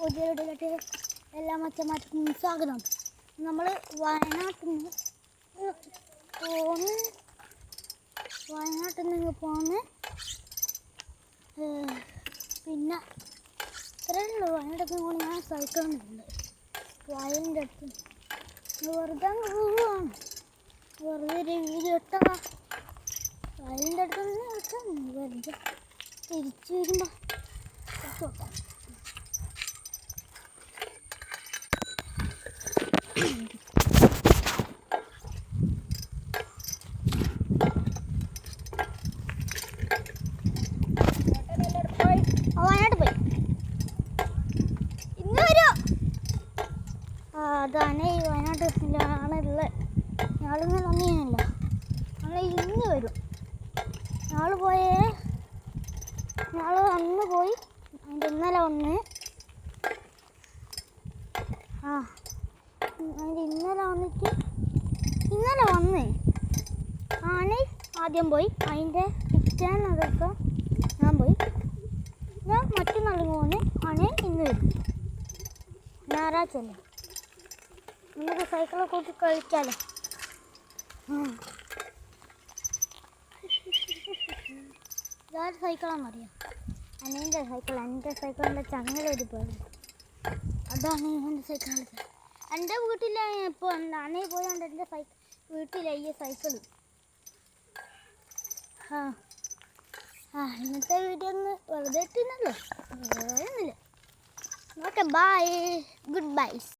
പുതിയൊരിടയിലോട്ട് എല്ലാ മച്ചന്മാർക്കും സ്വാഗതം. നമ്മൾ വയനാട്ടിൽ നിന്ന് പോന്ന് പിന്നെ ഇത്രയേ ഉള്ളൂ. വയനാട്ടിൽ കൊണ്ട് ഞാൻ സൈക്കിളുണ്ട് വയലിൻ്റെ അടുത്ത് വെറുതെ പോവുകയാണ്. വെറുതെ ഒരു വീഡിയോ ഇട്ടാ വയലിൻ്റെ അടുത്ത് നിന്ന് ഇട്ടാൽ വെറുതെ തിരിച്ചു വരുമ്പോൾ നോക്കാം. വയനാട് പോയി ഇന്ന് വരുമോ? അതാണ് ഈ വയനാട്ടിലാണുള്ളത്. ഞാളിങ്ങനെ ഒന്നില്ല, ഞങ്ങൾ ഇന്ന് വരും. ഞങ്ങൾ അന്ന് പോയി, അതിൻ്റെ ഇന്നലെ വന്ന് അതിൻ്റെ ഇന്നലെ വന്ന് ആന ആദ്യം പോയി. അതിൻ്റെ പിറ്റേന്ന് ദിവസം ഞാൻ പോയി. ഞാൻ മറ്റന്നാൾ പോകുന്നു. ആന ഇന്ന് വരും. ഞായറാഴ്ച അല്ലേ, നമുക്ക് സൈക്കിളെ കൂട്ടി കളിക്കാമല്ലോ. ഇതാര് സൈക്കിളാണെന്നറിയാം? അനേൻ്റെ സൈക്കിൾ. എൻ്റെ സൈക്കിളിൻ്റെ ചങ്ങലൊരു പേര്. അതാണ് എൻ്റെ സൈക്കിളാണ്. എൻ്റെ വീട്ടിലാണ് ഇപ്പോൾ അനേ പോയാണ്ട് എൻ്റെ വീട്ടിലായി സൈക്കിൾ. ഇന്നത്തെ വീഡിയോ ഒന്ന് വെറുതെ ഇട്ടിരുന്നല്ലോ, വേറൊന്നുമില്ല. Okay, bye, good by.